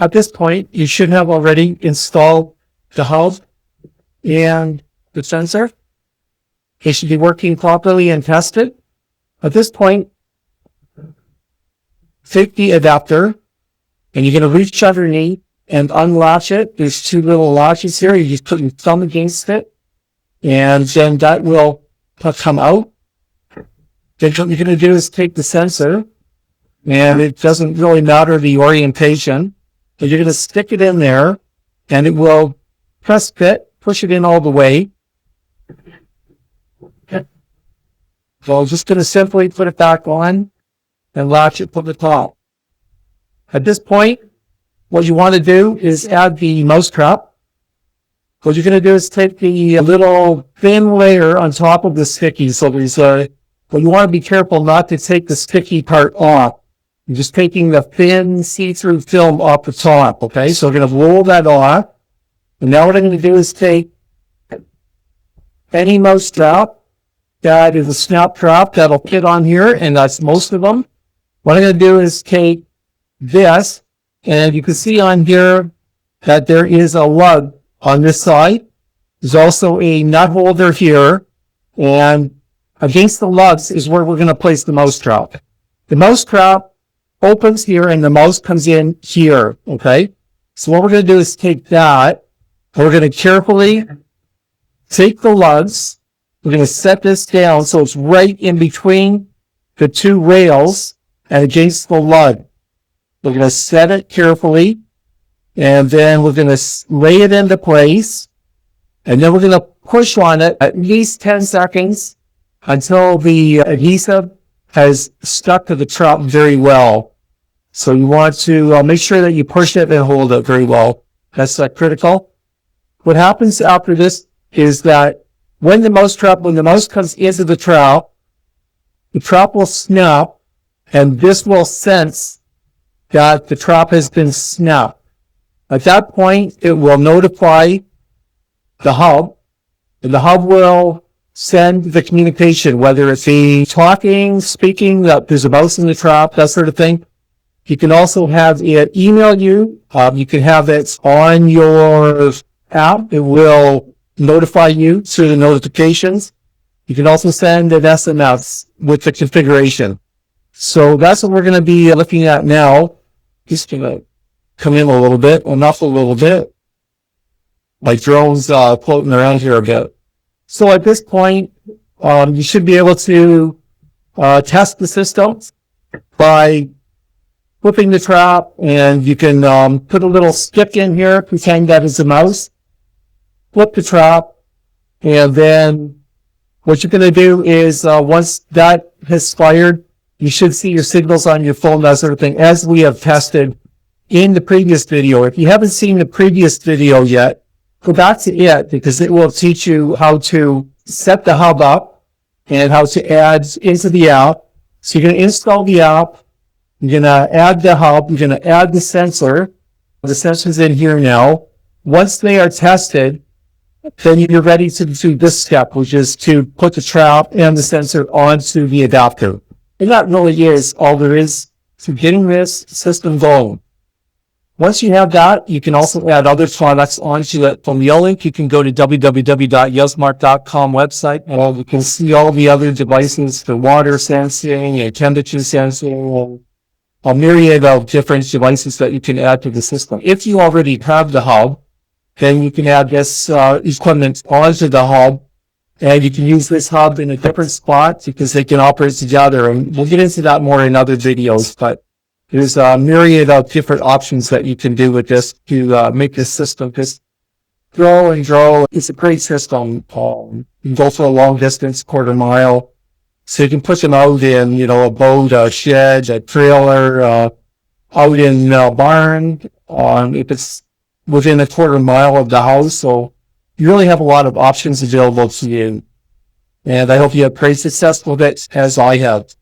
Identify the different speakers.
Speaker 1: At this point, you should have already installed the hub and the sensor. It should be working properly and tested. At this point, take the adapter and you're going to reach underneath and unlatch it. There's two little latches here. You just put your thumb against it and then that will come out. Then what you're going to do is take the sensor, and it doesn't really matter the orientation, but you're going to stick it in there and it will press fit, push it in all the way. So I'm just going to simply put it back on and latch it from the top. At this point, what you want to do is add the mousetrap. What you're going to do is take the little thin layer on top of the sticky. So there's well, you want to be careful not to take the sticky part off. You're just taking the thin see-through film off the top, okay? So we're going to roll that off. And now what I'm going to do is take any mousetrap that is a snap trap that'll fit on here, and that's most of them. What I'm going to do is take this, and you can see on here that there is a lug on this side. There's also a nut holder here, and against the lugs is where we're going to place the mousetrap. The mousetrap opens here and the mouse comes in here, okay? So what we're going to do is take that, and we're going to carefully take the lugs. We're going to set this down so it's right in between the two rails and against the lug. We're going to set it carefully, and then we're going to lay it into place, and then we're going to push on it at least 10 seconds until the adhesive has stuck to the trap very well. So you want to make sure that you push it and hold it very well. That's critical. What happens after this is that when the mouse comes into the trap will snap, and this will sense that the trap has been snapped. At that point, it will notify the hub, and the hub will send the communication, whether it's the talking, speaking, that there's a mouse in the trap, that sort of thing. You can also have it email you. You can have it on your app. It will notify you through the notifications. You can also send an SMS with the configuration. So that's what we're going to be looking at now. Just going to come in a little bit, enough a little bit. My drone's floating around here a bit. So at this point, you should be able to test the system by flipping the trap, and you can put a little stick in here, pretend that is a mouse. Flip the trap, and then what you're going to do is once that has fired, you should see your signals on your phone, that sort of thing, as we have tested in the previous video. If you haven't seen the previous video yet, go back to it, because it will teach you how to set the hub up and how to add into the app. So you're going to install the app, you're going to add the hub, you're going to add the sensor. The sensor's in here now. Once they are tested, then you're ready to do this step, which is to put the trap and the sensor onto the adapter. And that really is all there is to getting this system going. Once you have that, you can also add other products onto it from YoLink. You can go to www.yosmart.com website, and you can see all the other devices for water sensing and temperature sensing, and a myriad of different devices that you can add to the system. If you already have the hub, then you can add this equipment onto the hub, and you can use this hub in a different spot because they can operate together. And we'll get into that more in other videos, but there's a myriad of different options that you can do with this to make this system just grow and grow. It's a great system. You can go for a long distance, quarter mile. So you can put them out in, a boat, a shed, a trailer, out in a barn, if it's within a quarter mile of the house. So you really have a lot of options available to you. And I hope you have great success with it, as I have.